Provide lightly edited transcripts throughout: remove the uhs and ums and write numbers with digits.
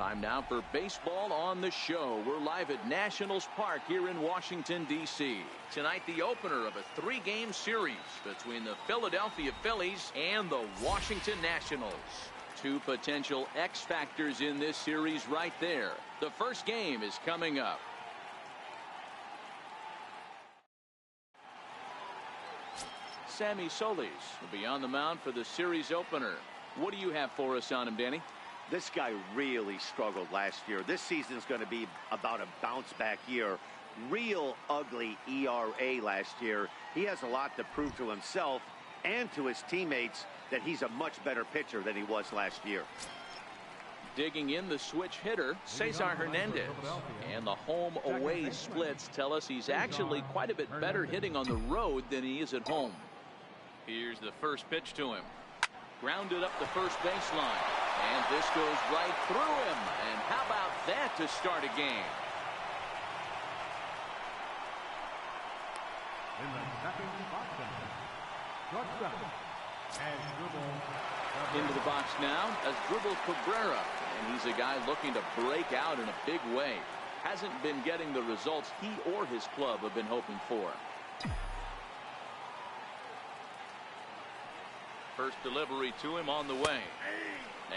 Time now for baseball on the show. We're live at Nationals Park here in Washington, D.C. Tonight, the opener of a 3-game series between the Philadelphia Phillies and the Washington Nationals. Two potential X factors in this series right there. The first game is coming up. Sammy Solis will be on the mound for the series opener. What do you have for us on him, Danny? This guy really struggled last year. This season is going to be about a bounce back year. Real ugly ERA last year. He has a lot to prove to himself and to his teammates that he's a much better pitcher than he was last year. Digging in, the switch hitter, Cesar Hernandez. And the home-away splits tell us he's actually quite a bit better hitting on the road than he is at home. Here's the first pitch to him. Grounded up the first baseline. And this goes right through him. And how about that to start a game? In the second box, into the box now as Dribble Cabrera. And he's a guy looking to break out in a big way. Hasn't been getting the results he or his club have been hoping for. First delivery to him on the way.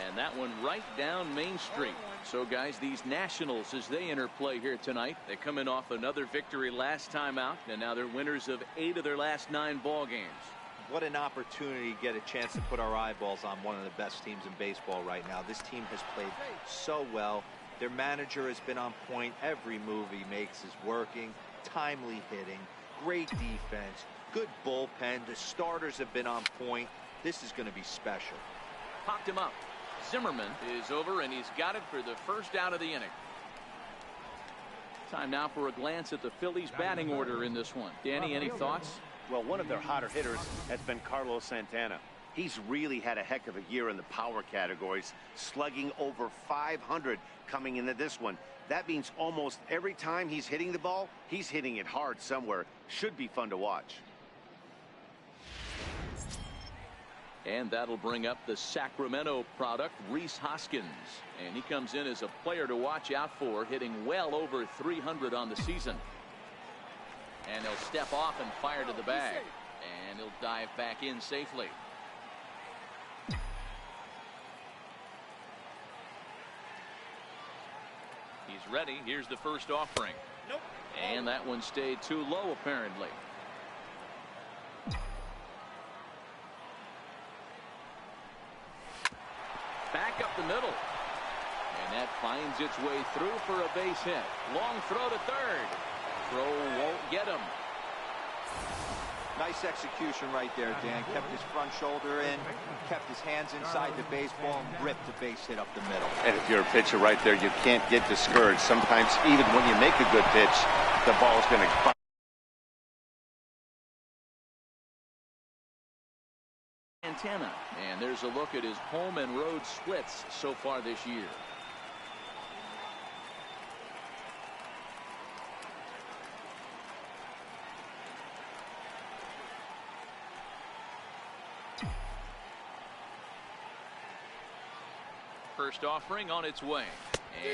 And that one right down Main Street. So, guys, these Nationals, as they enter play here tonight, they come in off another victory last time out, and now they're winners of 8 of their last 9 ball games. What an opportunity to get a chance to put our eyeballs on one of the best teams in baseball right now. This team has played so well. Their manager has been on point. Every move he makes is working. Timely hitting. Great defense. Good bullpen. The starters have been on point. This is going to be special. Popped him up. Zimmerman is over, and he's got it for the first out of the inning. Time now for a glance at the Phillies batting order in this one. Danny, any thoughts? Well, one of their hotter hitters has been Carlos Santana. He's really had a heck of a year in the power categories, slugging over 500 coming into this one. That means almost every time he's hitting the ball, he's hitting it hard somewhere. Should be fun to watch. And that'll bring up the Sacramento product, Rhys Hoskins. And he comes in as a player to watch out for, hitting well over 300 on the season. And he'll step off and fire to the bag. And he'll dive back in safely. He's ready. Here's the first offering. Nope. And that one stayed too low, apparently. Back up the middle. And that finds its way through for a base hit. Long throw to third. Throw won't get him. Nice execution right there, Dan. Kept his front shoulder in, kept his hands inside the baseball, and ripped the base hit up the middle. And if you're a pitcher right there, you can't get discouraged. Sometimes even when you make a good pitch, the ball's going to... Santana, and there's a look at his home and road splits so far this year. First offering on its way,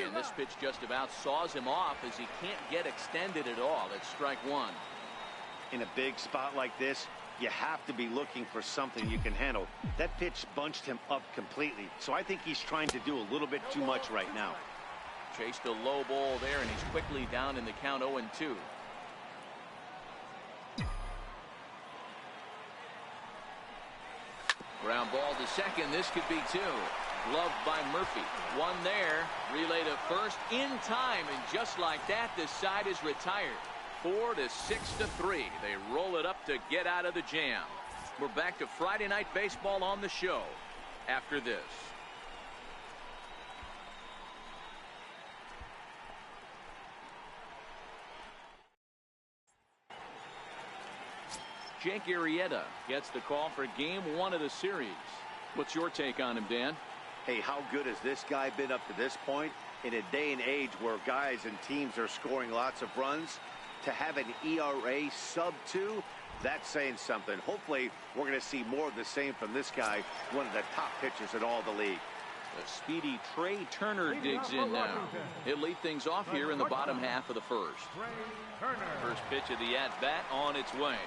and this pitch just about saws him off as he can't get extended at all. It's strike one. In a big spot like this, you have to be looking for something you can handle. That pitch bunched him up completely, so I think he's trying to do a little bit too much right now. Chased a low ball there, and he's quickly down in the count 0-2. Ground ball to second. This could be 2. Gloved by Murphy. One there. Relay to first in time, and just like that, this side is retired. 4-6-3. They roll it up to get out of the jam. We're back to Friday Night Baseball on the show after this. Jake Arrieta gets the call for game 1 of the series. What's your take on him, Dan? Hey, how good has this guy been up to this point? In a day and age where guys and teams are scoring lots of runs, to have an ERA sub-2, that's saying something. Hopefully, we're going to see more of the same from this guy, one of the top pitchers in all the league. The speedy Trey Turner digs in now. He'll lead things off here in the bottom half of the first. First pitch of the at-bat on its way.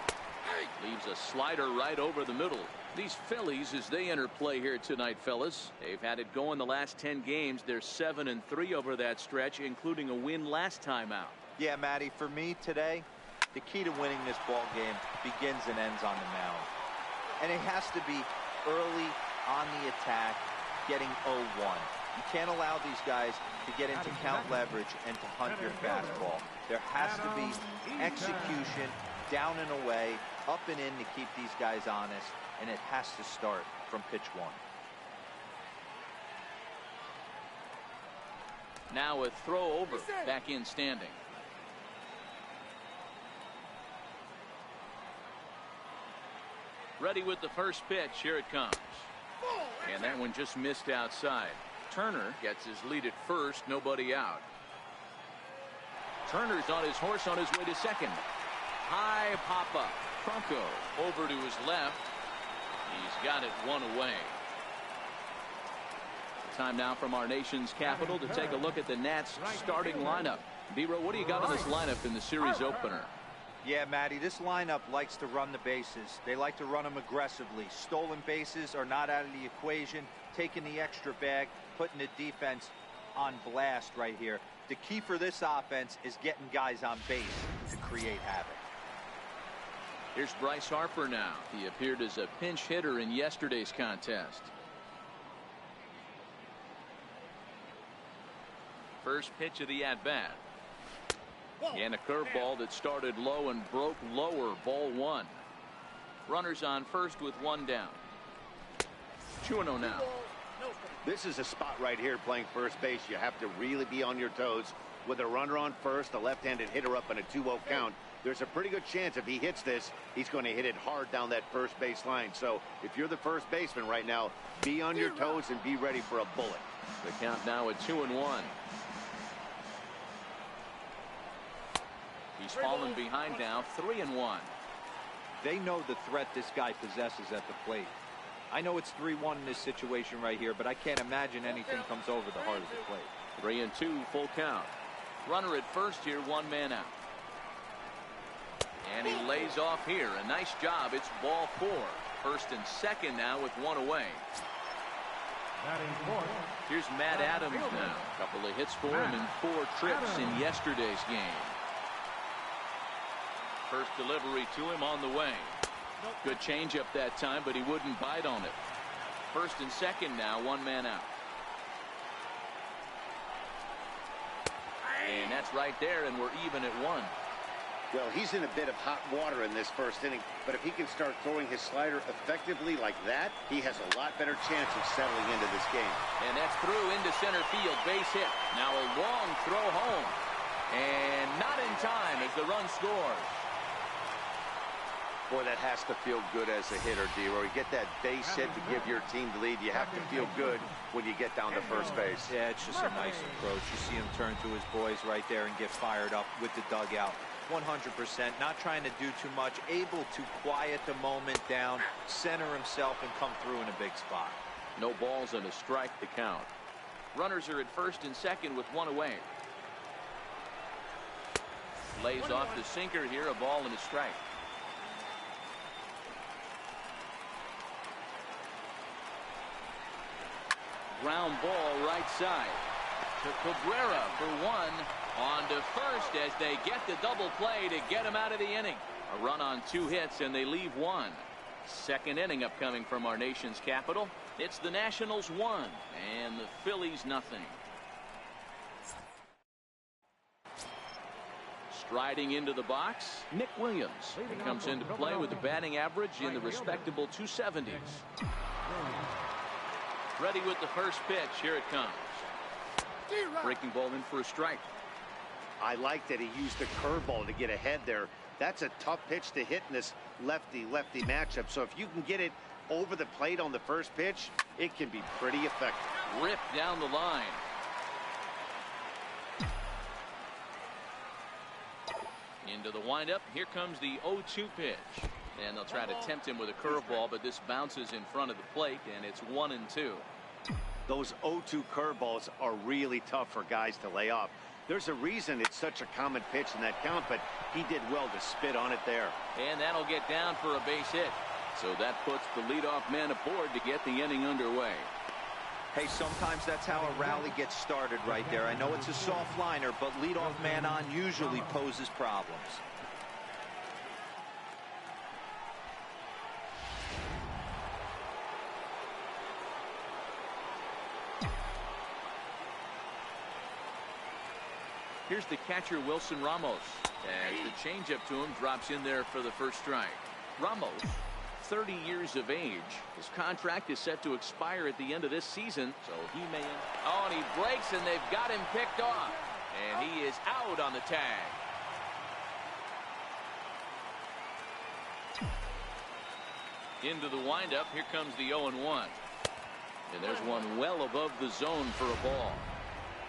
Leaves a slider right over the middle. These Phillies, as they enter play here tonight, fellas, they've had it going the last 10 games. They're 7-3 over that stretch, including a win last time out. Yeah, Matty, for me today, the key to winning this ball game begins and ends on the mound. And it has to be early on the attack, getting 0-1. You can't allow these guys to get into count leverage and to hunt your fastball. There has to be execution, down and away, up and in to keep these guys honest, and it has to start from pitch 1. Now a throw over, back in standing. Ready with the first pitch. Here it comes. And that one just missed outside. Turner gets his lead at first, nobody out. Turner's on his horse on his way to second. High pop up. Trunco over to his left. He's got it one away. Time now from our nation's capital to take a look at the Nats starting lineup. B-Row, what do you got on this lineup in the series opener? Yeah, Matty, this lineup likes to run the bases. They like to run them aggressively. Stolen bases are not out of the equation. Taking the extra bag, putting the defense on blast right here. The key for this offense is getting guys on base to create havoc. Here's Bryce Harper now. He appeared as a pinch hitter in yesterday's contest. First pitch of the at-bat. And a curveball that started low and broke lower. Ball 1. Runners on first with one down. 2-0 now. This is a spot right here playing first base. You have to really be on your toes. With a runner on first, a left-handed hitter up in a 2-0 count, there's a pretty good chance if he hits this, he's going to hit it hard down that first base line. So if you're the first baseman right now, be on your toes and be ready for a bullet. The count now at 2-1. He's fallen behind now, 3-1. They know the threat this guy possesses at the plate. I know it's 3-1 in this situation right here, but I can't imagine anything comes over the heart of the plate. 3-2, full count. Runner at first here, one man out. And he lays off here. A nice job. It's ball 4. First and second now with one away. Here's Matt Adams now. A couple of hits for him in 4 trips in yesterday's game. First delivery to him on the way. Good changeup that time, but he wouldn't bite on it. First and second now, one man out. And that's right there, and we're even at 1. Well, he's in a bit of hot water in this first inning, but if he can start throwing his slider effectively like that, he has a lot better chance of settling into this game. And that's through into center field, base hit. Now a long throw home, and not in time as the run scores. Boy, that has to feel good as a hitter, D-Roy. You get that base hit to give your team the lead. You have to feel good when you get down to first base. Yeah, it's just a nice approach. You see him turn to his boys right there and get fired up with the dugout. 100%, not trying to do too much, able to quiet the moment down, center himself, and come through in a big spot. No balls and a strike to count. Runners are at first and second with one away. Lays off the sinker here, a ball and a strike. Ground ball right side to Cabrera for 1. On to first as they get the double play to get him out of the inning. A run on 2 hits and they leave 1. Second inning upcoming from our nation's capital. It's the Nationals 1 and the Phillies nothing. Striding into the box, Nick Williams. He comes into play with a batting average in the respectable 270s. Ready with the first pitch. Here it comes. Breaking ball in for a strike. I like that he used the curveball to get ahead there. That's a tough pitch to hit in this lefty-lefty matchup. So if you can get it over the plate on the first pitch, it can be pretty effective. Ripped down the line. Into the windup. Here comes the 0-2 pitch. And they'll try to tempt him with a curveball, but this bounces in front of the plate, and it's 1-2. Those 0-2 curveballs are really tough for guys to lay off. There's a reason it's such a common pitch in that count, but he did well to spit on it there. And that'll get down for a base hit. So that puts the leadoff man aboard to get the inning underway. Hey, sometimes that's how a rally gets started right there. I know it's a soft liner, but leadoff man on usually poses problems. Here's the catcher, Wilson Ramos, as the changeup to him drops in there for the first strike. Ramos, 30 years of age. His contract is set to expire at the end of this season, so he may... Oh, and he breaks, and they've got him picked off. And he is out on the tag. Into the windup. Here comes the 0-1. And there's one well above the zone for a ball.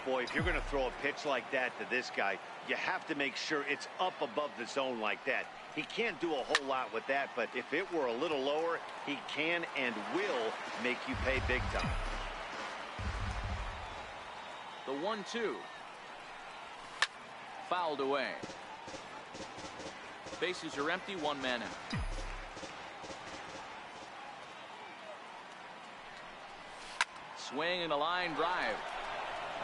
Boy, if you're going to throw a pitch like that to this guy, you have to make sure it's up above the zone like that. He can't do a whole lot with that, but if it were a little lower, he can and will make you pay big time. The 1-2. Fouled away. Bases are empty, one man out. Swing and a line drive.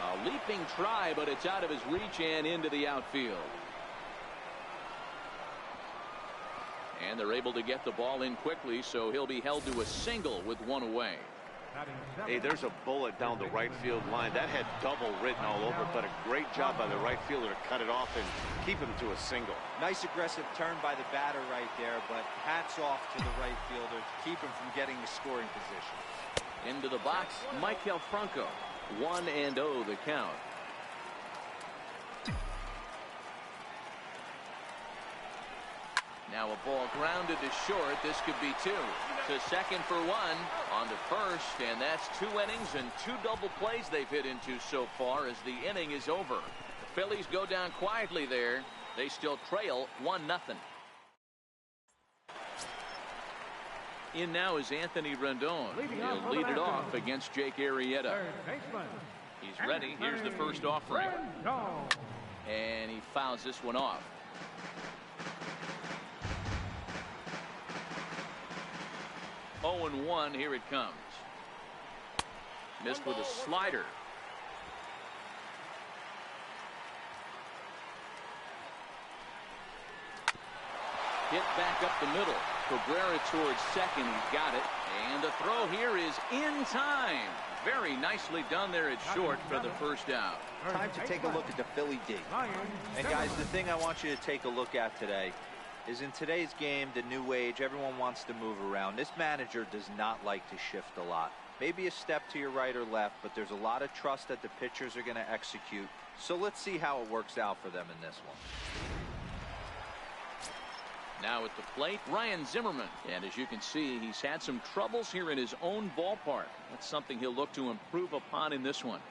A leaping try, but it's out of his reach and into the outfield. And they're able to get the ball in quickly, so he'll be held to a single with one away. Hey, there's a bullet down the right field line. That had double written all over, but a great job by the right fielder to cut it off and keep him to a single. Nice aggressive turn by the batter right there, but hats off to the right fielder to keep him from getting the scoring position. Into the box, Michael Franco. 1-0 the count. Now a ball grounded to short. This could be two. To second for one. On to first. And that's 2 innings and 2 double plays they've hit into so far as the inning is over. The Phillies go down quietly there. They still trail 1-0. In now is Anthony Rendon. He'll lead it off against Jake Arrieta. He's ready. Here's the first offering. And he fouls this one off. Oh, and 1. Here it comes. Missed with a slider. Hit back up the middle. Cabrera towards second. He's got it. And the throw here is in time. Very nicely done there at short for the first out. Time to take a look at the Philly D. And guys, the thing I want you to take a look at today is in today's game, the new age, everyone wants to move around. This manager does not like to shift a lot. Maybe a step to your right or left, but there's a lot of trust that the pitchers are going to execute. So let's see how it works out for them in this one. Now at the plate, Ryan Zimmerman. And as you can see, he's had some troubles here in his own ballpark. That's something he'll look to improve upon in this one.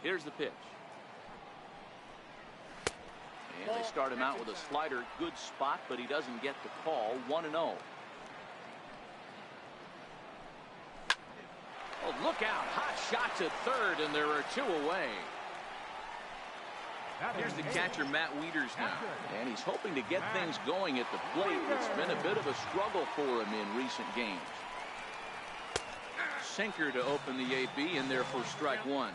Here's the pitch. And they start him out with a slider. Good spot, but he doesn't get the call. 1-0. Oh, look out. Hot shot to third, and there are 2 away. Here's the catcher, Matt Wieters now. And he's hoping to get things going at the plate. It's been a bit of a struggle for him in recent games. Sinker to open the AB, and there for strike 1.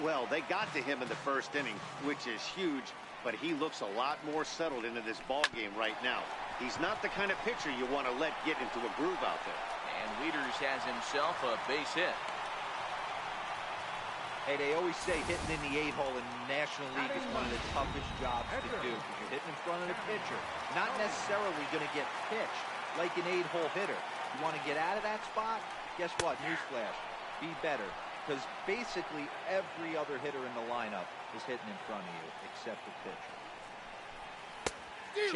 Well, they got to him in the first inning, which is huge, but he looks a lot more settled into this ball game right now. He's not the kind of pitcher you want to let get into a groove out there. And Wieters has himself a base hit. Hey, they always say hitting in the 8-hole in the National League is one of the toughest jobs to do because you're hitting in front of the pitcher. Not necessarily going to get pitched like an 8-hole hitter. You want to get out of that spot? Guess what? Newsflash. Be better. Because basically every other hitter in the lineup is hitting in front of you except the pitcher.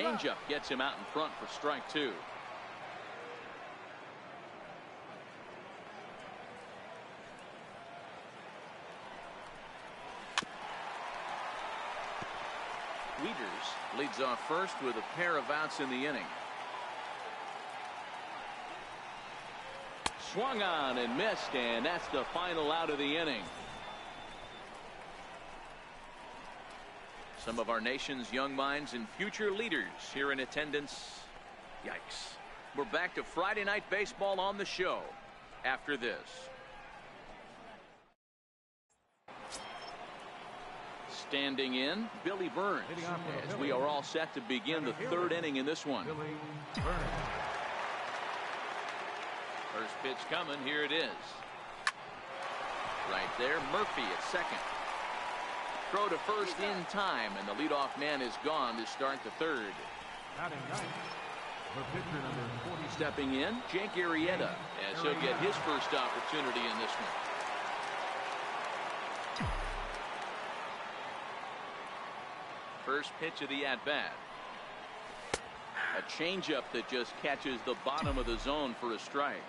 Changeup gets him out in front for strike 2. Wieters leads off first with a pair of outs in the inning. swung on and missed, and that's the final out of the inning. Some of our nation's young minds and future leaders here in attendance. Yikes. We're back to Friday Night Baseball on the show after this. Standing in, Billy Burns, as we are all set to begin the third inning in this one. First pitch coming. Here it is. Right there, Murphy at second. Throw to first in time, and the leadoff man is gone to start the third. Stepping in, Jake Arrieta, as he'll get his first opportunity in this one. First pitch of the at-bat. A changeup that just catches the bottom of the zone for a strike.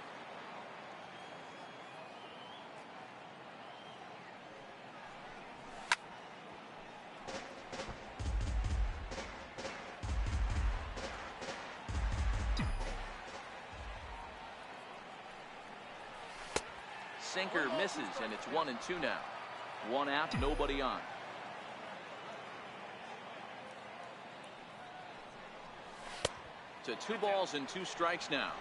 Sinker misses, and it's 1-2 now. One out, nobody on. To 2 balls and 2 strikes now.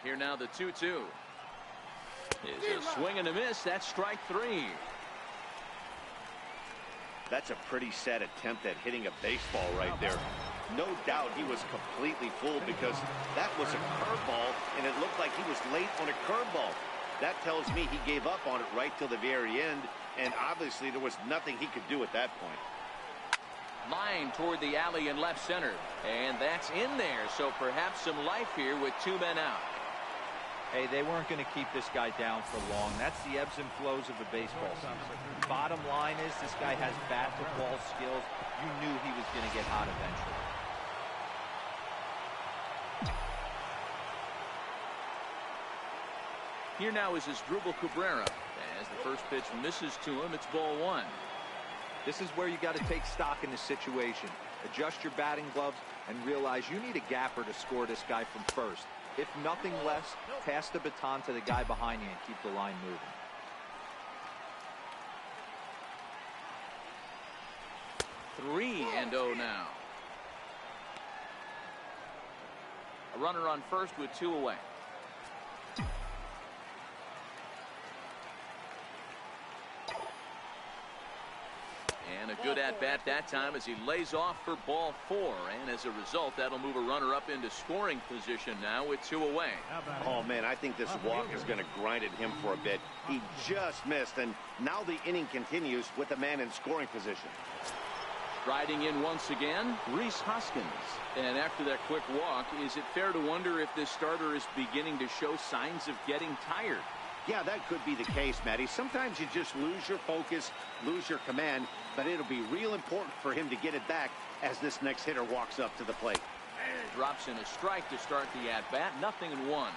Here now the 2-2. Is a swing and a miss. That's strike 3. That's a pretty sad attempt at hitting a baseball right there. No doubt he was completely fooled because that was a curveball, and it looked like he was late on a curveball. That tells me he gave up on it right till the very end, and obviously there was nothing he could do at that point. Line toward the alley in left center, and that's in there, so perhaps some life here with 2 men out. Hey, they weren't going to keep this guy down for long. That's the ebbs and flows of a baseball season. Bottom line is this guy has bat-to-ball skills. You knew he was going to get hot eventually. Here now is Asdrubal Cabrera. As the first pitch misses to him, it's ball 1. This is where you got to take stock in the situation. Adjust your batting gloves and realize you need a gapper to score this guy from first. If nothing less, pass the baton to the guy behind you and keep the line moving. 3-0 now. A runner on first with 2 away. And a good at-bat that time as he lays off for ball 4. And as a result, that'll move a runner up into scoring position now with 2 away. Oh, man, I think this walk is going to grind at him for a bit. He just missed, and now the inning continues with a man in scoring position. Striding in once again, Rhys Hoskins. And after that quick walk, is it fair to wonder if this starter is beginning to show signs of getting tired? Yeah, that could be the case, Matty. Sometimes you just lose your focus, lose your command, but it'll be real important for him to get it back as this next hitter walks up to the plate. Drops in a strike to start the at-bat. 0-1.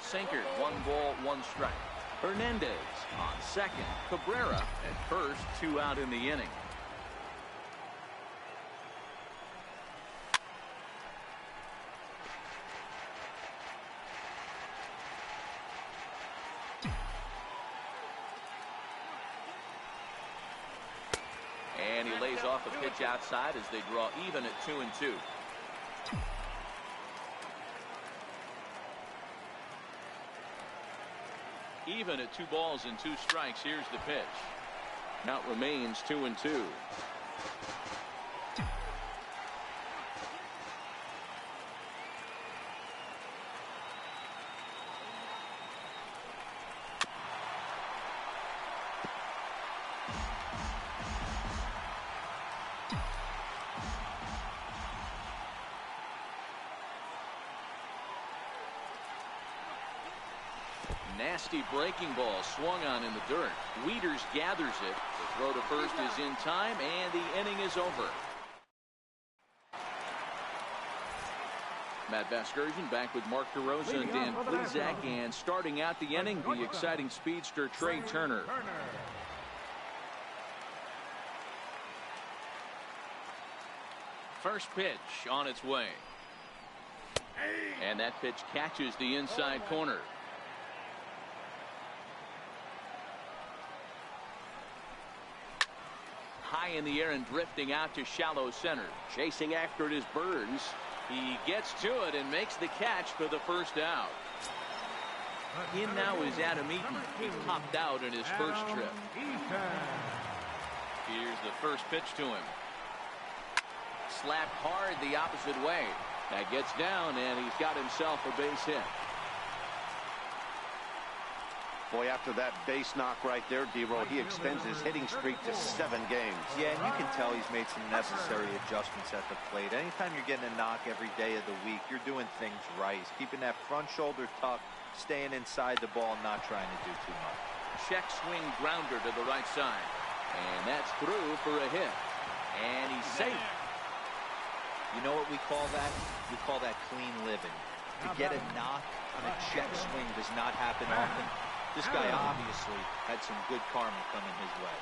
Sinker, 1 ball, 1 strike. Hernandez on second. Cabrera at first. 2 out in the inning. And he lays off a pitch outside as they draw even at 2-2. Even at 2 balls and 2 strikes. Here's the pitch. Now it remains 2-2. Nasty breaking ball swung on in the dirt. Wieters gathers it. The throw to first is in time, and the inning is over. Matt Vasgersian back with Mark DeRosa and Dan Plesac, and starting out the inning, the exciting speedster Trey Turner. First pitch on its way. And that pitch catches the inside corner. High in the air and drifting out to shallow center. Chasing after it is Burns. He gets to it and makes the catch for the first out. In now is Adam Eaton. He popped out in his first trip. Here's the first pitch to him. Slapped hard the opposite way. That gets down, and he's got himself a base hit. Boy, after that base knock right there, D-Roll, he extends his hitting streak to 7 games. Yeah, and you can tell he's made some necessary adjustments at the plate. Anytime you're getting a knock every day of the week, you're doing things right. He's keeping that front shoulder tucked, staying inside the ball, not trying to do too much. Check swing grounder to the right side. And that's through for a hit. And he's safe. You know what we call that? We call that clean living. To get a knock on a check swing does not happen often. This guy obviously had some good karma coming his way.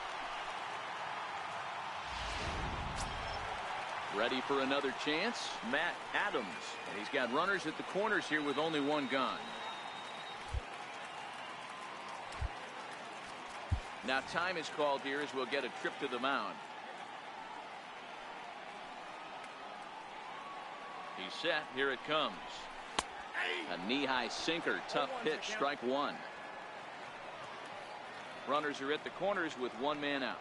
Ready for another chance? Matt Adams. And he's got runners at the corners here with only one gone. Now time is called here as we'll get a trip to the mound. He's set. Here it comes. A knee-high sinker. Tough pitch. Strike one. Runners are at the corners with one man out.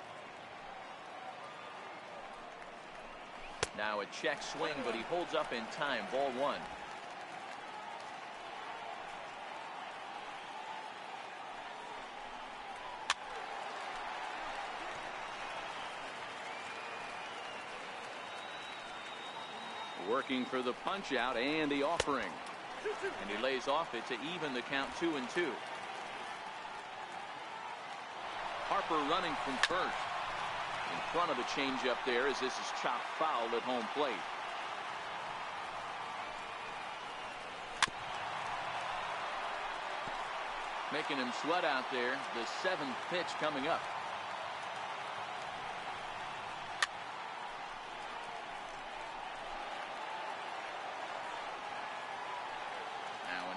Now a check swing, but he holds up in time. Ball one. Working for the punch out and the offering. And he lays off it to even the count 2-2. Harper running from first. In front of the changeup there as this is chopped foul at home plate. Making him sweat out there. The 7th pitch coming up.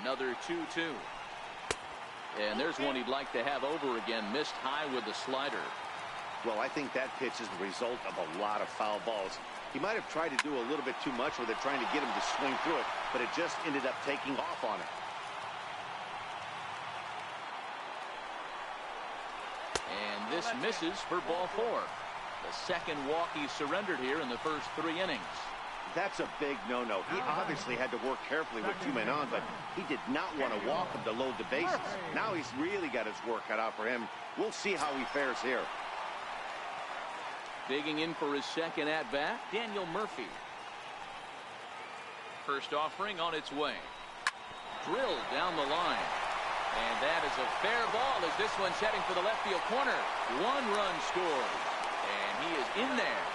Another 2-2. And there's one he'd like to have over again. Missed high with the slider. Well, I think that pitch is the result of a lot of foul balls. He might have tried to do a little bit too much with it, trying to get him to swing through it, but it just ended up taking off on him. And this misses for ball 4. The second walk he surrendered here in the first 3 innings. That's a big no-no. He obviously had to work carefully with 2 men on, but he did not want to walk him to load the bases. Now he's really got his work cut out for him. We'll see how he fares here. Digging in for his second at-bat, Daniel Murphy. First offering on its way. Drilled down the line. And that is a fair ball as this one's heading for the left field corner. 1 run scored. And he is in there.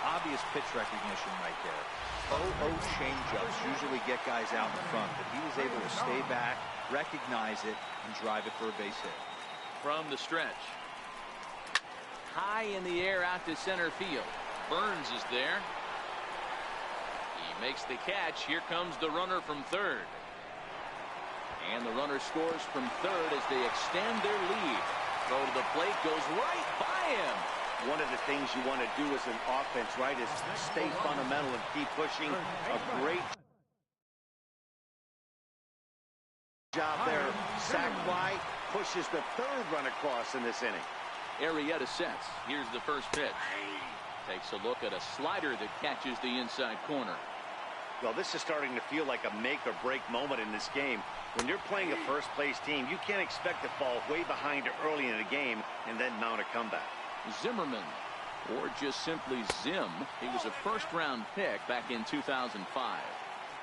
Obvious pitch recognition right there. 0-0 changeups usually get guys out in front, but he was able to stay back, recognize it, and drive it for a base hit. From the stretch. High in the air out to center field. Burns is there. He makes the catch. Here comes the runner from third. And the runner scores from third as they extend their lead. Throw to the plate goes right by him. One of the things you want to do as an offense, right, is stay fundamental and keep pushing. A great job there. Sac fly pushes the 3rd run across in this inning. Arrieta sets. Here's the first pitch. Takes a look at a slider that catches the inside corner. Well, this is starting to feel like a make or break moment in this game. When you're playing a first place team, you can't expect to fall way behind early in the game and then mount a comeback. Zimmerman, or just simply Zim. He was a first-round pick back in 2005.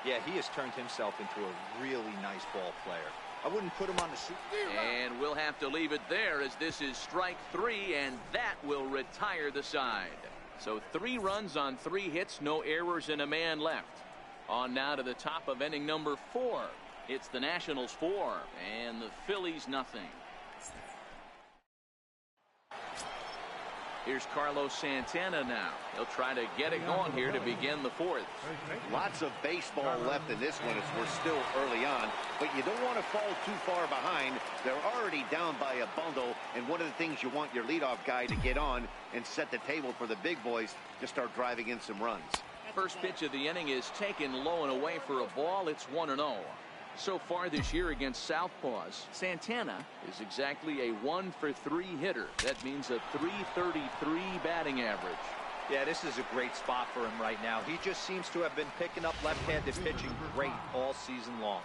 Yeah, he has turned himself into a really nice ball player. I wouldn't put him on the super. And we'll have to leave it there as this is strike 3, and that will retire the side. So 3 runs on 3 hits, no errors, and a man left. On now to the top of inning number 4. It's the Nationals 4 and the Phillies nothing. Here's Carlos Santana now. He'll try to get it going here to begin the 4th. Lots of baseball left in this one as we're still early on, but you don't want to fall too far behind. They're already down by a bundle, and one of the things you want your leadoff guy to get on and set the table for the big boys to start driving in some runs. First pitch of the inning is taken low and away for a ball. It's 1-0. So far this year against Southpaws, Santana is exactly a 1-for-3 hitter. That means a .333 batting average. Yeah, this is a great spot for him right now. He just seems to have been picking up left-handed pitching great all season long.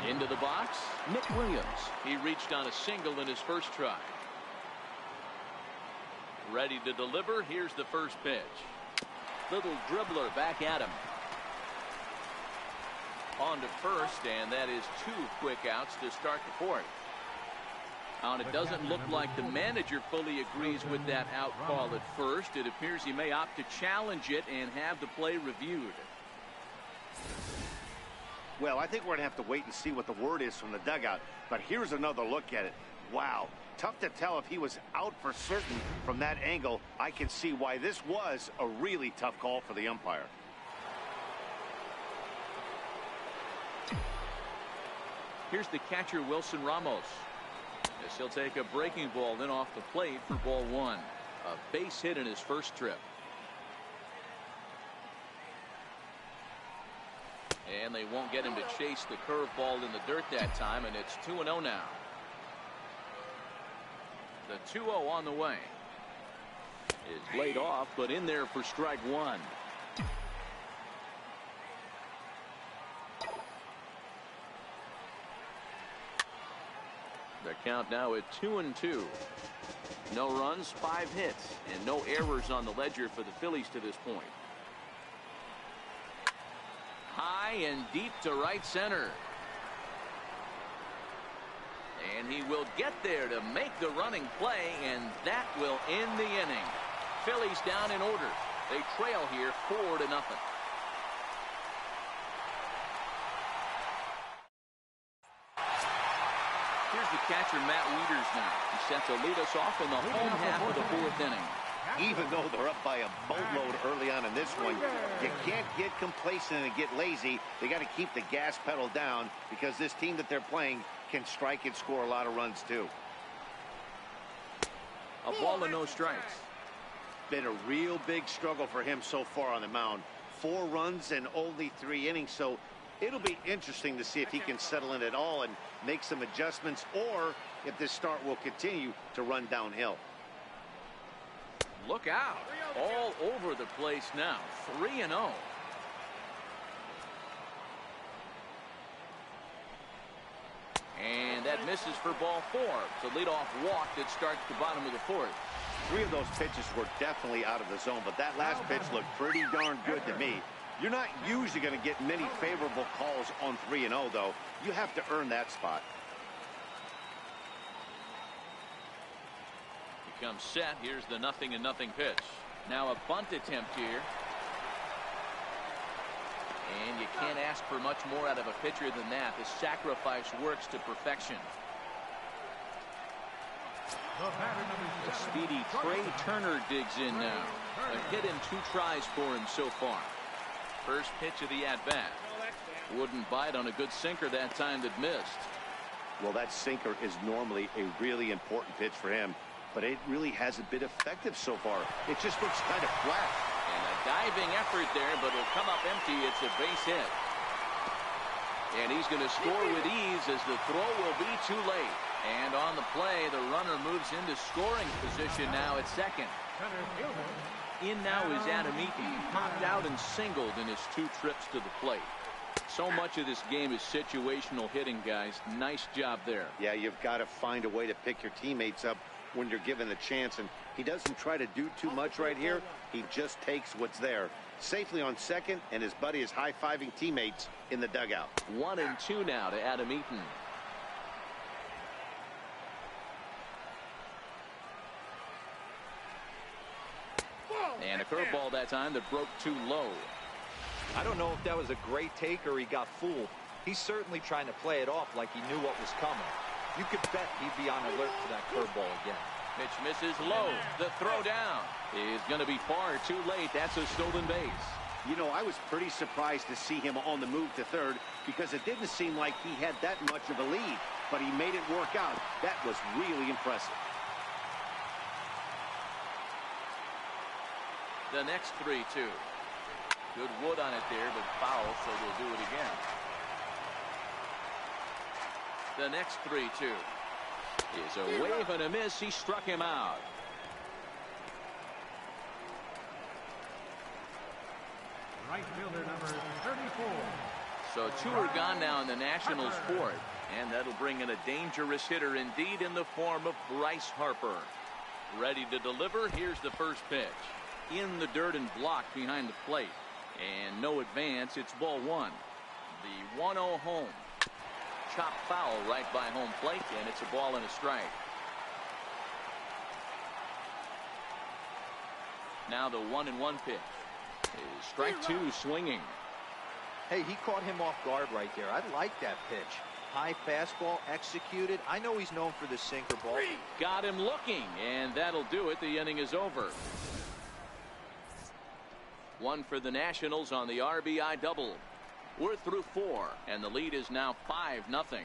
Into the box, Nick Williams. He reached on a single in his first try. Ready to deliver. Here's the first pitch. Little dribbler back at him. On to first, and that is 2 quick outs to start the 4th. And it doesn't look like the manager fully agrees with that out call at first. It appears he may opt to challenge it and have the play reviewed. Well, I think we're going to have to wait and see what the word is from the dugout. But here's another look at it. Wow. Tough to tell if he was out for certain from that angle. I can see why this was a really tough call for the umpire. Here's the catcher, Wilson Ramos. Yes, he'll take a breaking ball in off the plate for ball 1. A base hit in his first trip. And they won't get him to chase the curveball in the dirt that time, and it's 2-0 now. The 2-0 on the way. Is laid off, but in there for strike 1. The count now at 2-2. No runs, 5 hits, and no errors on the ledger for the Phillies to this point. High and deep to right center. And he will get there to make the running play, and that will end the inning. Phillies down in order. They trail here 4-0. Here's the catcher, Matt Wieters now. He set to lead us off in the home half of the 4th inning. Even though they're up by a boatload early on in this one, you can't get complacent and get lazy. They got to keep the gas pedal down because this team that they're playing can strike and score a lot of runs too. A ball and no strikes. Been a real big struggle for him so far on the mound. 4 runs and only 3 innings, so it'll be interesting to see if he can settle in at all and make some adjustments, or if this start will continue to run downhill. Look out. All over the place now. 3-0. And that misses for ball 4. It's a leadoff walk that starts the bottom of the 4th. 3 of those pitches were definitely out of the zone, but that last pitch looked pretty darn good to me. You're not usually going to get many favorable calls on 3-0, though. You have to earn that spot. He comes set. Here's the 0-0 pitch. Now a bunt attempt here. And you can't ask for much more out of a pitcher than that. The sacrifice works to perfection. The speedy Trey Turner digs in now. A hit in 2 tries for him so far. First pitch of the at-bat. Wouldn't bite on a good sinker that time that missed. Well, that sinker is normally a really important pitch for him, but it really hasn't been effective so far. It just looks kind of flat. And a diving effort there, but it'll come up empty. It's a base hit. And he's going to score with ease as the throw will be too late. And on the play, the runner moves into scoring position now at second. In now is Adam Eaton. He popped out and singled in his 2 trips to the plate. So much of this game is situational hitting, guys. Nice job there. Yeah, you've got to find a way to pick your teammates up when you're given the chance, and he doesn't try to do too much right here. He just takes what's there. Safely on second, and his buddy is high-fiving teammates in the dugout. 1-2 now to Adam Eaton. And a curveball that time that broke too low. I don't know if that was a great take or he got fooled. He's certainly trying to play it off like he knew what was coming. You could bet he'd be on alert for that curveball again. Pitch misses low. The throw down is going to be far too late. That's a stolen base. You know, I was pretty surprised to see him on the move to third because it didn't seem like he had that much of a lead. But he made it work out. That was really impressive. The next 3-2. Good wood on it there, but foul, so they'll do it again. The next 3-2 is a wave and a miss. He struck him out. Right fielder number 34. So 2 are gone now in the Nationals' fourth, and that'll bring in a dangerous hitter indeed in the form of Bryce Harper. Ready to deliver. Here's the first pitch. In the dirt and blocked behind the plate. And no advance. It's ball 1. The 1-0 home. Chop foul right by home plate, and it's a ball and a strike. Now the 1-1 pitch is strike 2 swinging. Hey, he caught him off guard right there. I like that pitch. High fastball executed. I know he's known for the sinker ball. Got him looking, and that'll do it. The inning is over. 1 for the Nationals on the RBI double. We're through 4, and the lead is now 5-0.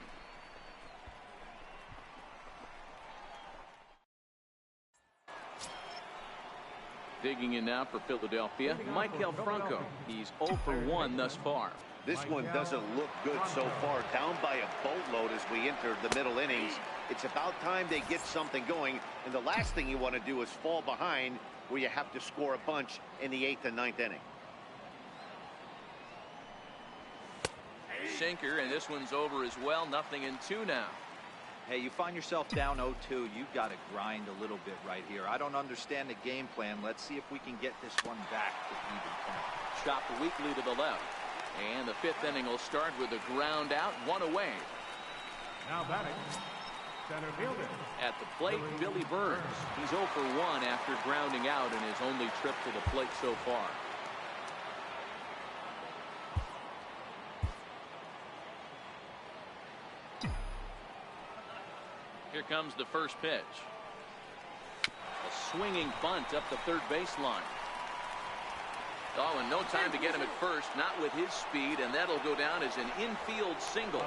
Digging in now for Philadelphia, Michael Franco. He's 0 for 1 thus far. This one doesn't look good so far. Down by a boatload as we enter the middle innings. It's about time they get something going. And the last thing you want to do is fall behind where you have to score a bunch in the 8th and 9th inning. Sinker, and this one's over as well. 0-2 now. Hey, you find yourself down 0-2. You've got to grind a little bit right here. I don't understand the game plan. Let's see if we can get this one back to even count. Chopped weakly to the left. And the 5th inning will start with a ground out, 1 away. Now batting, center fielder. At the plate, Billy Burns. He's 0 for 1 after grounding out in his only trip to the plate so far. Here comes the first pitch. A swinging bunt up the third baseline. Oh, and no time to get him at first, not with his speed, and that'll go down as an infield single.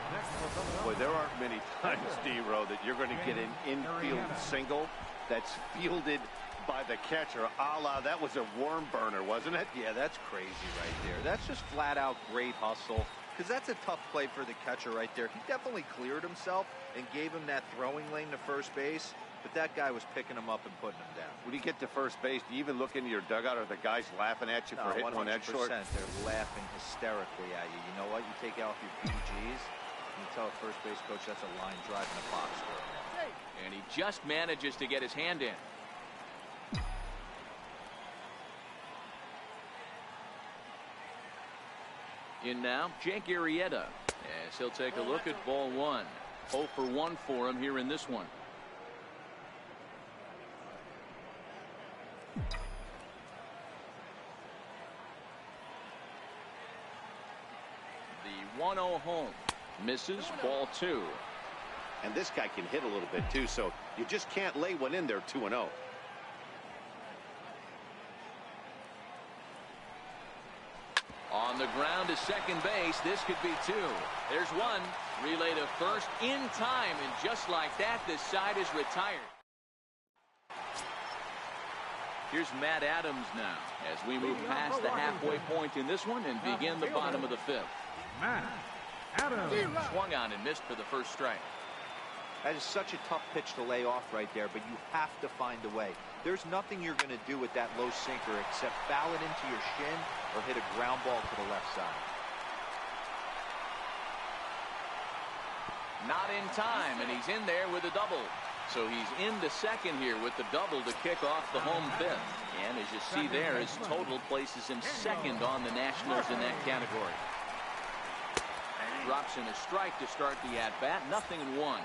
Boy, there aren't many times, D-Row, that you're going to get an infield single that's fielded by the catcher, a la that was a worm burner, wasn't it? Yeah, that's crazy right there. That's just flat out great hustle, because that's a tough play for the catcher right there. He definitely cleared himself and gave him that throwing lane to first base, but that guy was picking him up and putting him down. When you get to first base, do you even look into your dugout? Are the guys laughing at you for hitting one that short? 100%. They're laughing hysterically at you. You know what? You take out your PGs, and you tell a first base coach that's a line drive in a box score. And he just manages to get his hand in. In now, Jake Arrieta, as he'll take a look at ball 1. 0 for 1 for him here in this one. The 1-0 home. Misses, ball 2. And this guy can hit a little bit too, so you just can't lay one in there 2-0. On the ground to second base. This could be 2. There's 1. Relay to first in time, and just like that, this side is retired. Here's Matt Adams now as we move past the halfway point in this one and begin the bottom of the 5th. Matt Adams. Swung on and missed for the first strike. That is such a tough pitch to lay off right there, but you have to find a way. There's nothing you're going to do with that low sinker except foul it into your shin or hit a ground ball to the left side. Not in time, and he's in there with a double. So he's into second here with the double to kick off the home 5th. And as you see there, his total places him second on the Nationals in that category. Drops in a strike to start the at-bat. 0-1.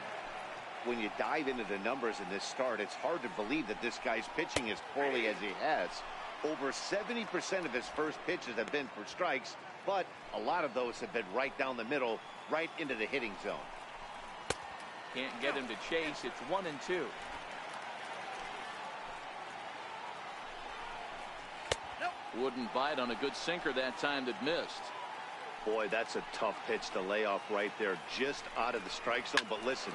When you dive into the numbers in this start, it's hard to believe that this guy's pitching as poorly as he has. Over 70% of his first pitches have been for strikes, but a lot of those have been right down the middle, right into the hitting zone. Can't get him to chase. It's 1-2. Wouldn't bite on a good sinker that time that missed. Boy, that's a tough pitch to lay off right there, just out of the strike zone. But listen,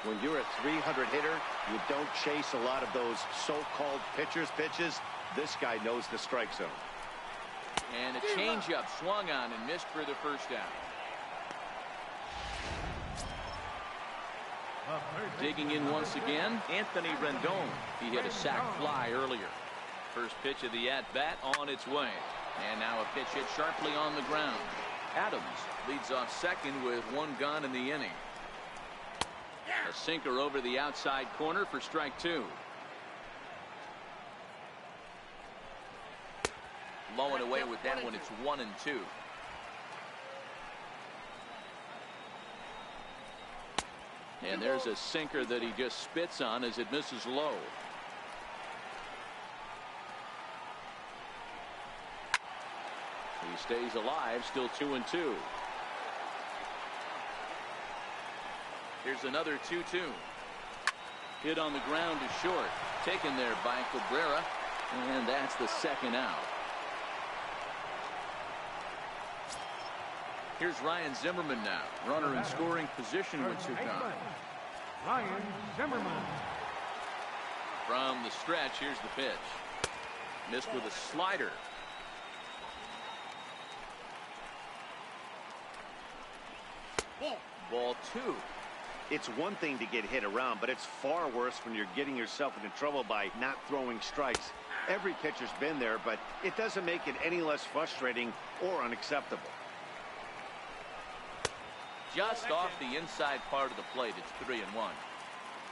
when you're a 300 hitter, you don't chase a lot of those so-called pitches. This guy knows the strike zone. And a changeup swung on and missed for the first down. Digging in once again, Anthony Rendon. He hit a sac fly earlier. First pitch of the at-bat on its way. And now a pitch hit sharply on the ground. Adams leads off second with one gone in the inning. A sinker over the outside corner for strike two. Low and away with that one. It's 1-2. And there's a sinker that he just spits on as it misses low. He stays alive, still 2-2. Here's another 2-2. Hit on the ground to short. Taken there by Cabrera. And that's the second out. Here's Ryan Zimmerman now. Runner in scoring position with two gone. Ryan Zimmerman. From the stretch, here's the pitch. Missed with a slider. Ball two. It's one thing to get hit around, but it's far worse when you're getting yourself into trouble by not throwing strikes. Every pitcher's been there, but it doesn't make it any less frustrating or unacceptable. Just off the inside part of the plate. It's 3-1.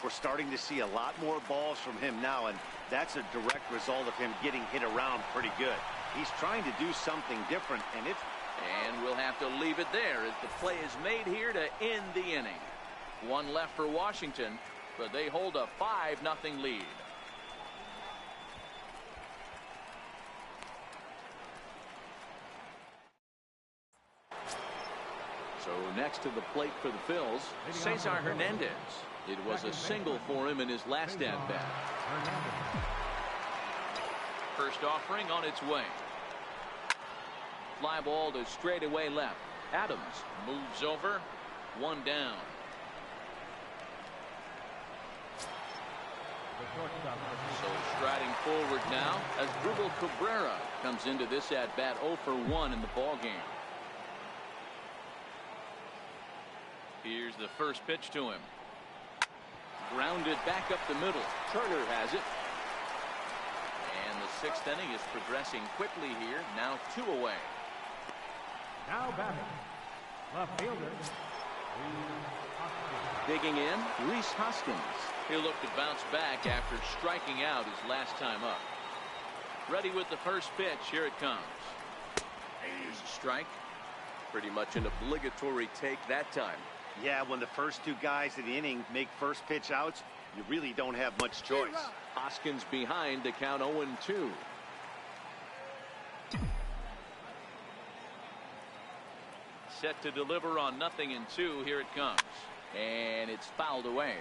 We're starting to see a lot more balls from him now, and that's a direct result of him getting hit around pretty good. He's trying to do something different, and we'll have to leave it there as the play is made here to end the inning. One left for Washington, but they hold a 5-0 lead. So next to the plate for the Phillies, Cesar Hernandez. It was a single for him in his last at-bat. First offering on its way. Fly ball to straightaway left. Adams moves over. One down. So striding forward now as Odubel Herrea comes into this at-bat 0 for 1 in the ballgame. Here's the first pitch to him. Grounded back up the middle. Turner has it. And the sixth inning is progressing quickly here. Now 2 away. Now batting, left fielder. Digging in, Rhys Hoskins. He'll look to bounce back after striking out his last time up. Ready with the first pitch. Here it comes. Here's a strike. Pretty much an obligatory take that time. yeah, when the first two guys in the inning make first pitch outs, you really don't have much choice. Hoskins behind to count 0-2. Set to deliver on 0-2. Here it comes. And it's fouled away.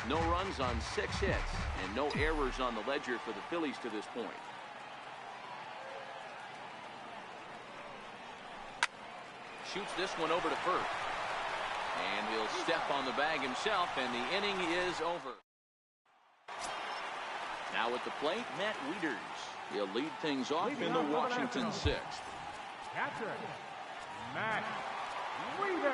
No runs on 6 hits and no errors on the ledger for the Phillies to this point. Shoots this one over to first. And he'll step on the bag himself, and the inning is over. Now at the plate, Matt Wieters. He'll lead things off in the Washington 6th. Catcher, Matt Wieters.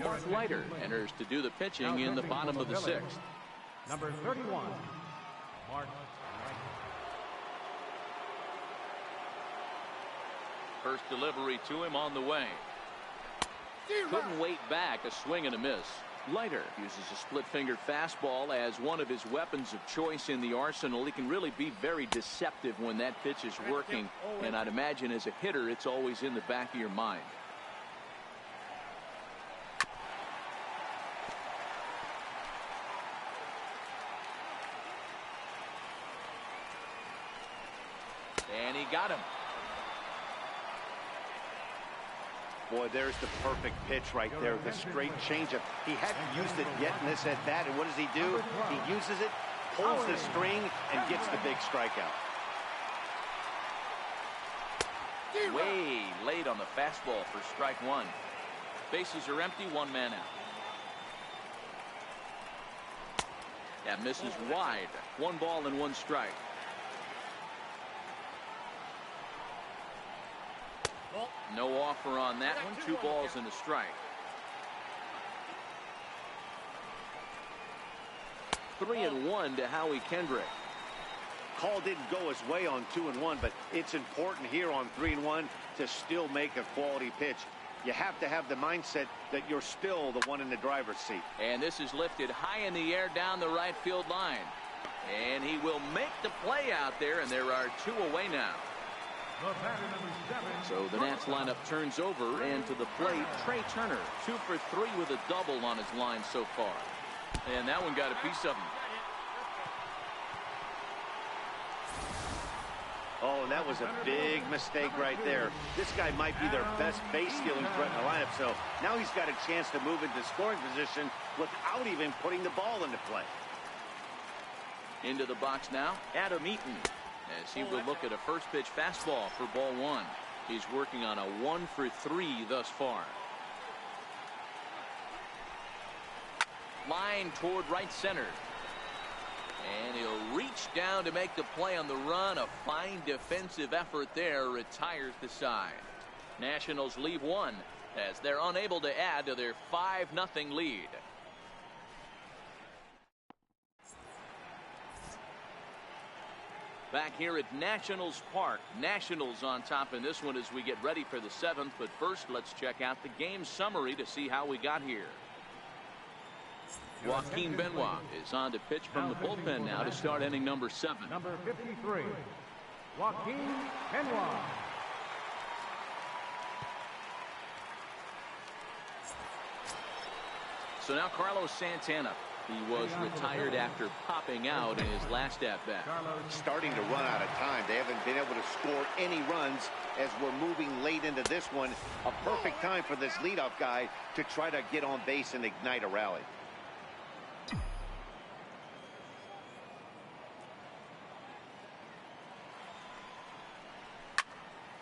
Mark Leiter enters to do the pitching in the bottom of the 6th. Number 31, Mark First delivery to him on the way. Couldn't wait back. A swing and a miss. Leiter uses a split-fingered fastball as one of his weapons of choice in the arsenal. He can really be very deceptive when that pitch is working, and I'd imagine as a hitter it's always in the back of your mind. And he got him. Boy, there's the perfect pitch right there. The straight changeup. He hadn't used it yet in this at bat. And what does he do? He uses it, pulls the string, and gets the big strikeout. Way late on the fastball for strike one. Bases are empty, one man out. That misses wide. 1 ball and 1 strike. No offer on that one. 2 balls and a strike. 3-1 to Howie Kendrick. Call didn't go his way on 2-1, but it's important here on 3-1 to still make a quality pitch. You have to have the mindset that you're still the one in the driver's seat. And this is lifted high in the air down the right field line. And he will make the play out there, and there are 2 away now. So the Nats lineup turns over, and to the plate, Trey Turner, 2 for 3 with a double on his line so far. And that one got a piece of him. Oh, and that was a big mistake right there. This guy might be their best base-stealing threat in the lineup, so now he's got a chance to move into scoring position without even putting the ball into play. Into the box now, Adam Eaton, as he will look at a first pitch fastball for ball 1. He's working on a 1 for 3 thus far. Line toward right center. And he'll reach down to make the play on the run. A fine defensive effort there retires the side. Nationals leave 1 as they're unable to add to their 5-0 lead. Back here at Nationals Park. Nationals on top in this one as we get ready for the 7th. But first, let's check out the game summary to see how we got here. Joaquin Benoit is on to pitch from the bullpen now to start inning number 7. Number 53, Joaquin Benoit. So now Carlos Santana. He was retired after popping out in his last at-bat. Starting to run out of time. They haven't been able to score any runs as we're moving late into this one. A perfect time for this leadoff guy to try to get on base and ignite a rally.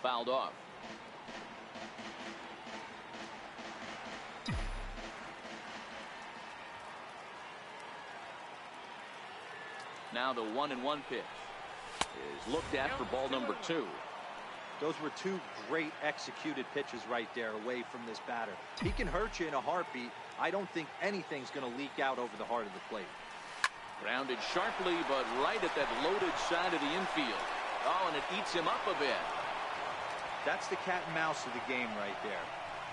Fouled off. Now the 1-1 pitch is looked at for ball number 2. Those were 2 great executed pitches right there away from this batter. He can hurt you in a heartbeat. I don't think anything's going to leak out over the heart of the plate. Grounded sharply, but right at that loaded side of the infield. Oh, and it eats him up a bit. That's the cat and mouse of the game right there.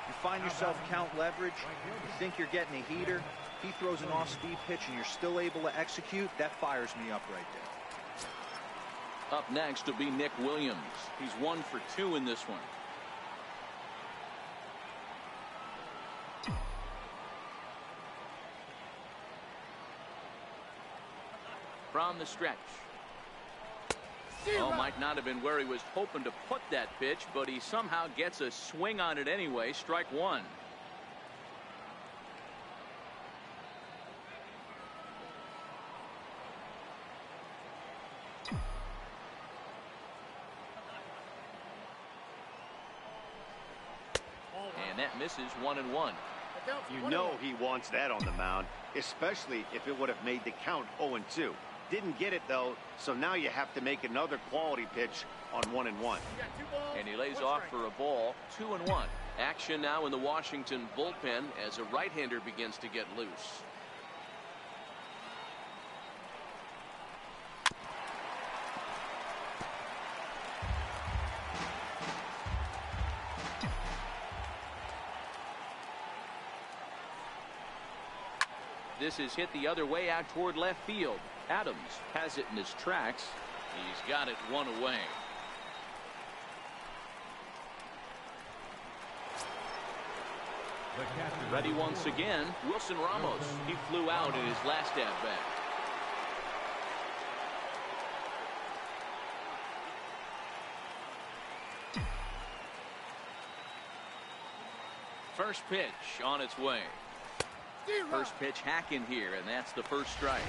You find yourself count leverage, you think you're getting a heater, he throws an off-speed pitch and you're still able to execute, that fires me up right there. Up next will be Nick Williams. He's 1 for 2 in this one. From the stretch. Oh, might not have been where he was hoping to put that pitch, but he somehow gets a swing on it anyway. Strike 1. And that misses 1-1. You know he wants that on the mound, especially if it would have made the count 0-2. Didn't get it, though, so now you have to make another quality pitch on 1-1. And he lays off for a ball. 2-1. Action now in the Washington bullpen as a right-hander begins to get loose. This is hit the other way out toward left field. Adams has it in his tracks. He's got it one away. Ready once again, Wilson Ramos. He flew out in his last at-bat. First pitch on its way. First pitch hacking here, and that's the first strike.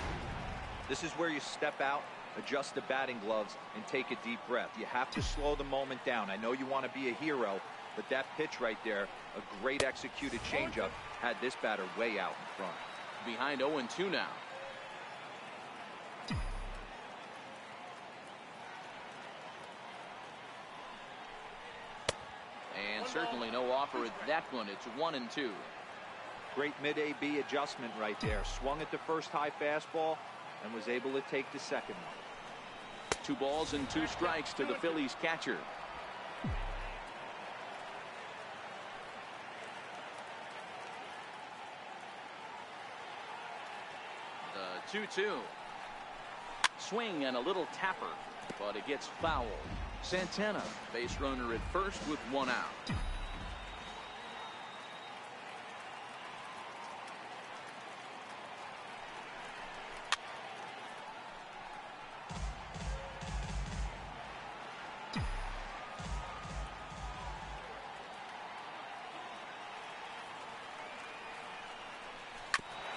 This is where you step out, adjust the batting gloves, and take a deep breath. You have to slow the moment down. I know you want to be a hero, but that pitch right there, a great executed changeup, had this batter way out in front. Behind 0-2 now. And certainly no offer at that one. It's 1-2. Great mid-AB adjustment right there. Swung at the first high fastball and was able to take the second one. 2 balls and 2 strikes to the Phillies catcher. The 2-2. Swing and a little tapper, but it gets fouled. Santana, base runner at first with 1 out.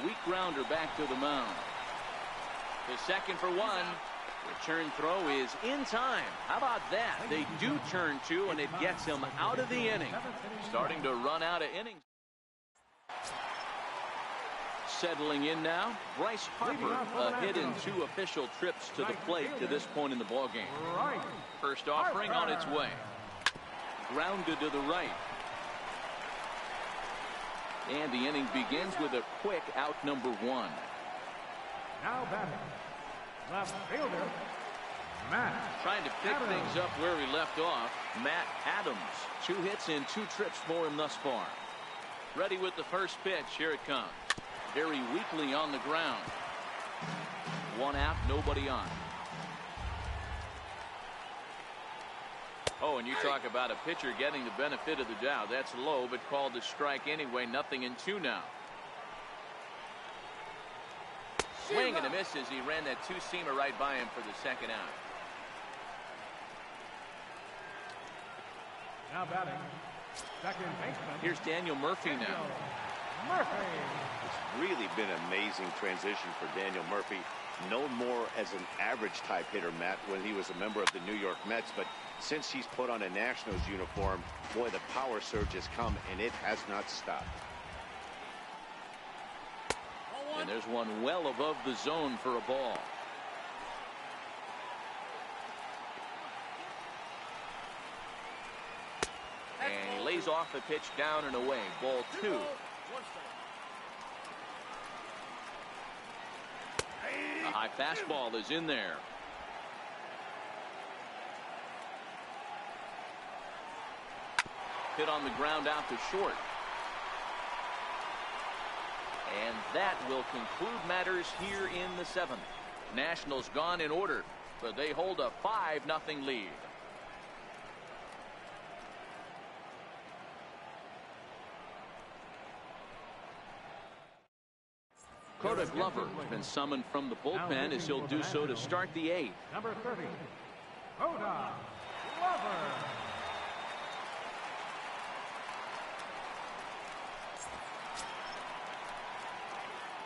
Weak grounder back to the mound. The second for 1. Return throw is in time. How about that? They do turn 2, and it gets him out of the inning. Starting to run out of innings. Settling in now, Bryce Harper, a hit in 2 official trips to the plate to this point in the ballgame. First offering on its way. Grounded to the right. And the inning begins with a quick out number 1. Now batting, left fielder, Matt. Trying to pick things up where he left off. Matt Adams. 2 hits in 2 trips for him thus far. Ready with the first pitch. Here it comes. Very weakly on the ground. 1 out, nobody on. Oh, and you talk about a pitcher getting the benefit of the doubt. That's low, but called a strike anyway. 0-2 now. Swing and a miss as he ran that 2-seamer right by him for the second out. Now batting, second baseman. Here's Daniel Murphy now. Murphy. It's really been an amazing transition for Daniel Murphy. Known more as an average type hitter, Matt, when he was a member of the New York Mets, but since he's put on a Nationals uniform, boy, the power surge has come, and it has not stopped. And there's one well above the zone for a ball. And he lays off the pitch down and away. Ball 2. A high fastball is in there. Hit on the ground out to short. And that will conclude matters here in the 7th. Nationals gone in order, but they hold a 5-0 lead. Dakota Glover has been summoned from the bullpen as he'll do so to start the 8th. Number 30, Dakota Glover.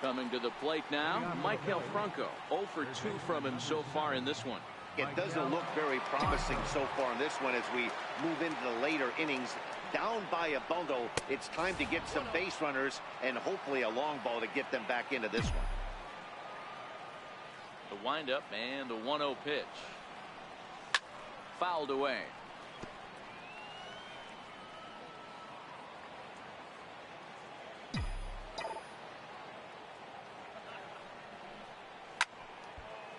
Coming to the plate now, Michael Franco. 0 for 2 from him so far in this one. It doesn't look very promising so far in this one as we move into the later innings. Down by a bundle, it's time to get some base runners and hopefully a long ball to get them back into this one. The windup and the 1-0 pitch. Fouled away.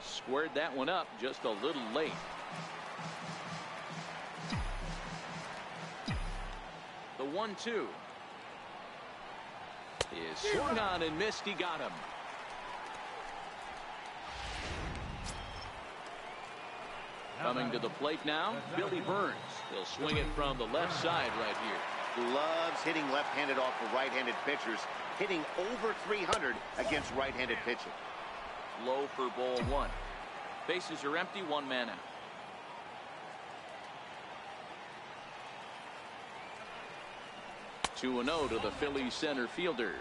Squared that one up just a little late. The 1-2 is swung on and missed. He got him. Coming to the plate now, Billy Burns. He'll swing it from the left side right here. Loves hitting left-handed off of right-handed pitchers, hitting over 300 against right-handed pitching. Low for ball one. Bases are empty, one man out. Two and 0 to the Phillies center fielder.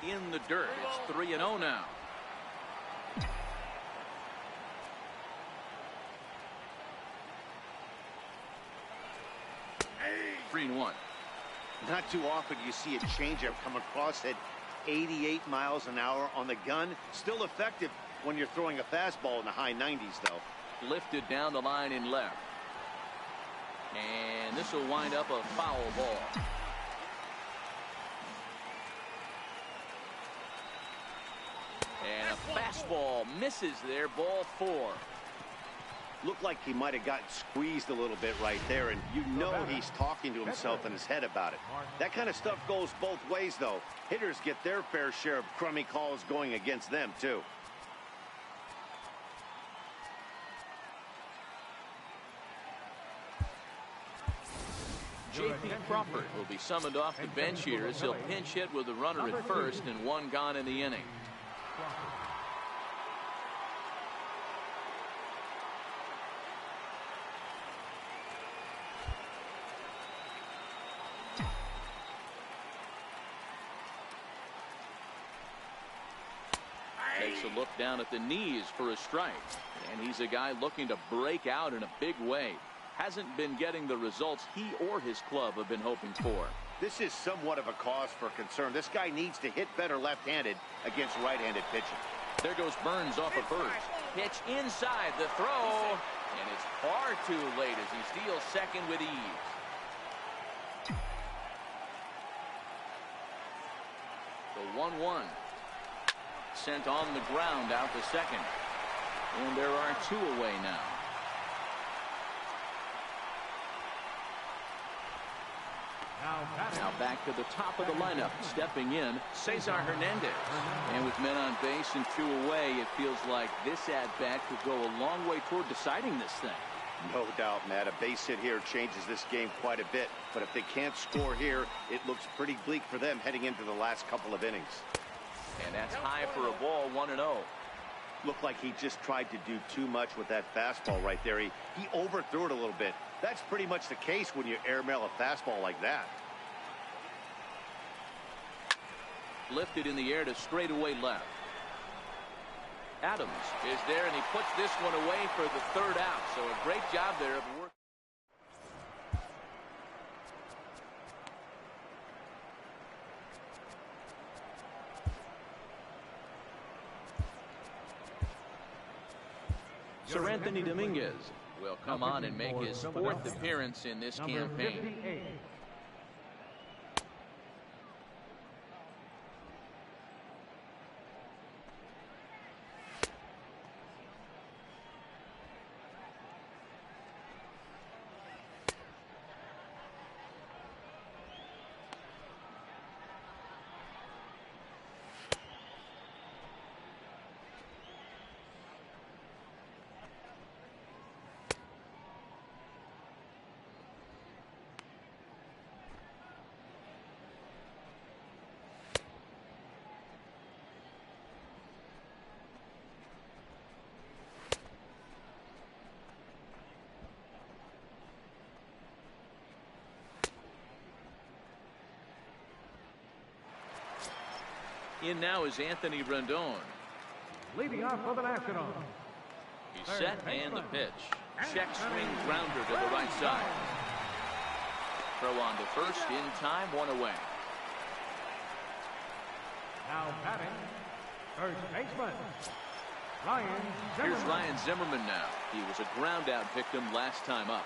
In the dirt, it's 3-0 now. Hey. 3-1. Not too often you see a changeup come across at 88 miles an hour on the gun. Still effective when you're throwing a fastball in the high 90s, though. Lifted down the line in left. And this will wind up a foul ball. And a fastball misses there, ball 4. Looked like he might have gotten squeezed a little bit right there, and you know he's talking to himself in his head about it. That kind of stuff goes both ways, though. Hitters get their fair share of crummy calls going against them, too. J.P. Crawford will be summoned off the bench here as he'll pinch hit with a runner at first and one gone in the inning. Takes a look down at the knees for a strike. And he's a guy looking to break out in a big way. Hasn't been getting the results he or his club have been hoping for. This is somewhat of a cause for concern. This guy needs to hit better left-handed against right-handed pitching. There goes Burns off a first. Pitch inside the throw. And it's far too late as he steals second with ease. The 1-1. Sent on the ground out to second. And there are two away now. Now back to the top of the lineup. Stepping in, Cesar Hernandez. And with men on base and two away, it feels like this at-bat could go a long way toward deciding this thing. No doubt, Matt. A base hit here changes this game quite a bit. But if they can't score here, it looks pretty bleak for them heading into the last couple of innings. And that's high for a ball, 1-0. Looked like he just tried to do too much with that fastball right there. He overthrew it a little bit. That's pretty much the case when you airmail a fastball like that. Lifted in the air to straightaway left. Adams is there, and he puts this one away for the third out. So a great job there of work. Sir Anthony Dominguez will come on and make his fourth appearance in this campaign. In now is Anthony Rendon. Leading off for the Nationals. He's set and the pitch. Check swing grounder to the right side. Throw on to first in time, one away. Now batting, first baseman, Ryan Zimmerman. Here's Ryan Zimmerman now. He was a ground out victim last time up.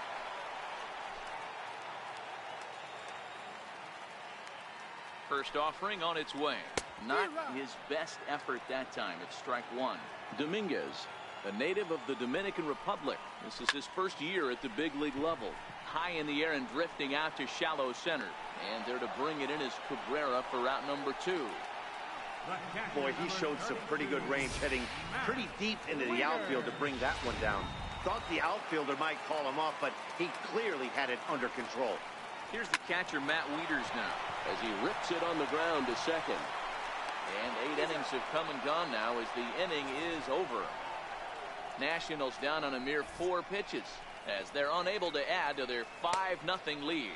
First offering on its way. Not his best effort that time. It's strike one. Dominguez, a native of the Dominican Republic. This is his first year at the big league level. High in the air and drifting out to shallow center. And there to bring it in is Cabrera for out number 2. Boy, he showed some pretty good range, heading pretty deep into the outfield to bring that one down. Thought the outfielder might call him off, but he clearly had it under control. Here's the catcher, Matt Wieters, now, as he rips it on the ground to second. And 8 innings have come and gone now as the inning is over. Nationals down on a mere 4 pitches as they're unable to add to their 5-0 lead.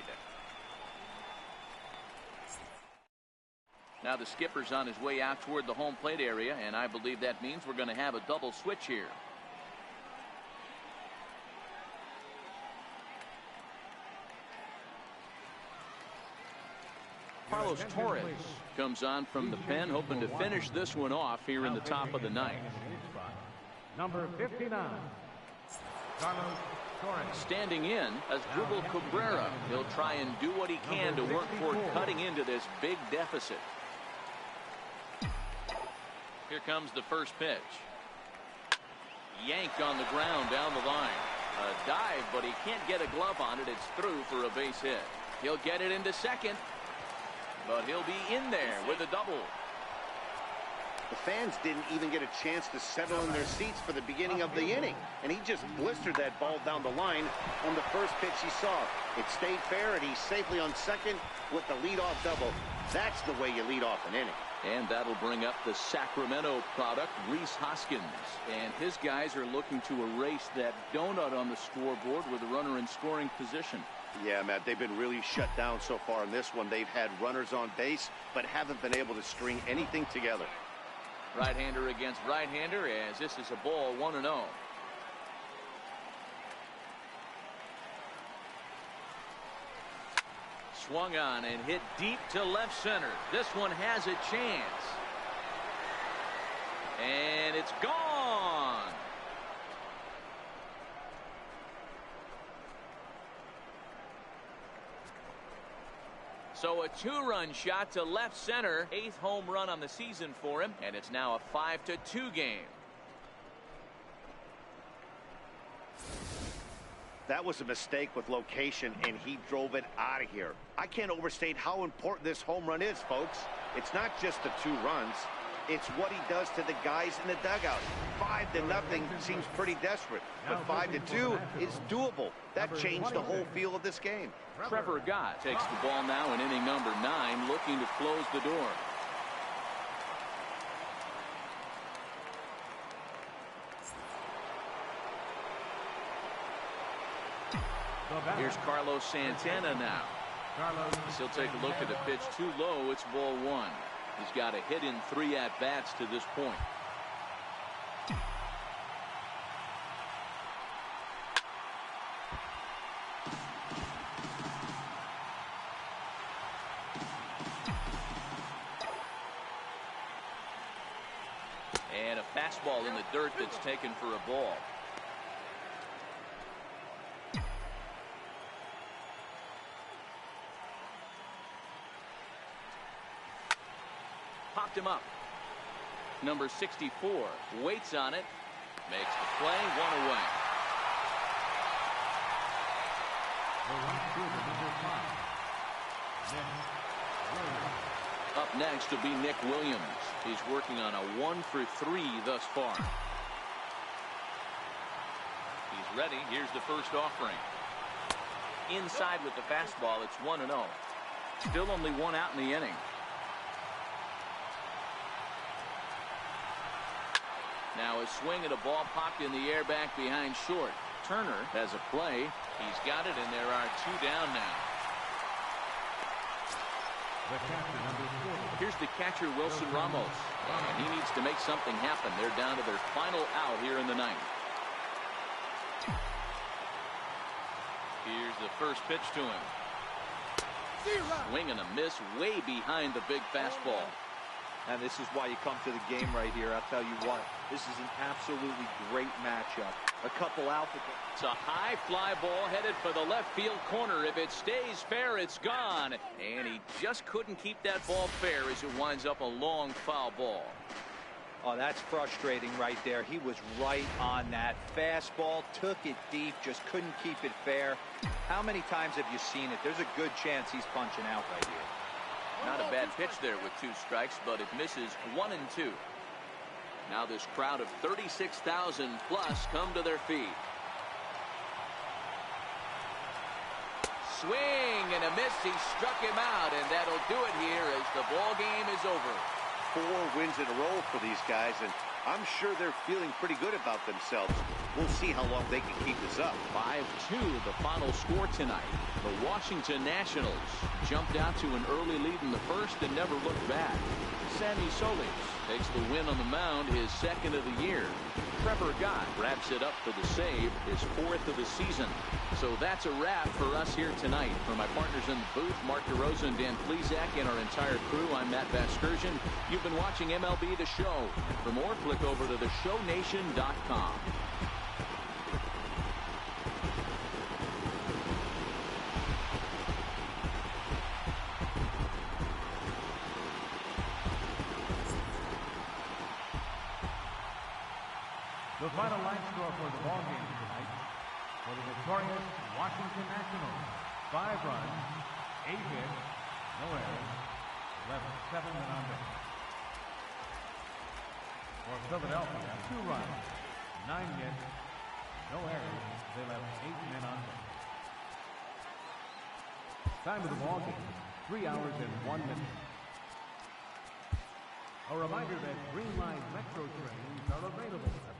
Now the skipper's on his way out toward the home plate area, and I believe that means we're going to have a double switch here. Carlos Torres comes on from the pen, hoping to finish this one off here in the top of the 9th. Number 59, Carlos Torres. Standing in as Odubel Herrea. He'll try and do what he can to work toward cutting into this big deficit. Here comes the first pitch. Yanked on the ground down the line. A dive, but he can't get a glove on it. It's through for a base hit. He'll get it into second, but he'll be in there with a double. The fans didn't even get a chance to settle in their seats for the beginning of the inning, and he just blistered that ball down the line on the first pitch he saw. It stayed fair, and he's safely on second with the leadoff double. That's the way you lead off an inning. And that'll bring up the Sacramento product, Rhys Hoskins. And his guys are looking to erase that donut on the scoreboard with a runner in scoring position. Yeah, Matt, they've been really shut down so far in this one. They've had runners on base, but haven't been able to string anything together. Right-hander against right-hander, as this is a ball 1-0. Swung on and hit deep to left center. This one has a chance. And it's gone. So a 2-run shot to left center. 8th home run on the season for him, and it's now a 5-2 game. That was a mistake with location, and he drove it out of here. I can't overstate how important this home run is, folks. It's not just the 2 runs. It's what he does to the guys in the dugout. 5-0 seems pretty desperate, but 5-2 is doable. That changed the whole feel of this game. Trevor Gott takes the ball now in inning number 9, looking to close the door. Here's Carlos Santana now. He'll take a look at the pitch too low. It's ball 1. He's got a hit in 3 at-bats to this point. And a fastball in the dirt that's taken for a ball. Popped him up. Number 64 waits on it, makes the play, 1 away. Up next will be Nick Williams. He's working on a 1 for 3 thus far. He's ready. Here's the first offering. Inside with the fastball. It's 1-0. Still only 1 out in the inning. Now a swing at a ball popped in the air back behind short. Turner has a play. He's got it, and there are 2 down now. Here's the catcher, Wilson Ramos. And he needs to make something happen. They're down to their final out here in the 9th. Here's the first pitch to him. Swing and a miss way behind the big fastball. And this is why you come to the game right here. I'll tell you what, this is an absolutely great matchup. A couple alpha. It's a high fly ball headed for the left field corner. If it stays fair, it's gone. And he just couldn't keep that ball fair as it winds up a long foul ball. Oh, that's frustrating right there. He was right on that. Fastball, took it deep, just couldn't keep it fair. How many times have you seen it? There's a good chance he's punching out right here. Not a bad pitch there with 2 strikes, but it misses 1 and 2. Now this crowd of 36,000 plus come to their feet. Swing and a miss. He struck him out, and that'll do it here as the ball game is over. 4 wins in a row for these guys, and I'm sure they're feeling pretty good about themselves. We'll see how long they can keep this up. 5-2 the final score tonight. The Washington Nationals jumped out to an early lead in the first and never looked back. Sammy Solis takes the win on the mound, his 2nd of the year. Trevor Gott wraps it up for the save, his 4th of the season. So that's a wrap for us here tonight. For my partners in the booth, Mark DeRosa and Dan Plesac, and our entire crew, I'm Matt Vasgersian. You've been watching MLB The Show. For more, click over to theshownation.com. The final line score for the ball game tonight for the victorious Washington Nationals: 5 runs, 8 hits, no errors, left 7 men on base. For Philadelphia, 2 runs, 9 hits, no errors, they left 8 men on base. Time of the ball game, 3 hours and 1 minute. A reminder that Green Line Metro trains are available at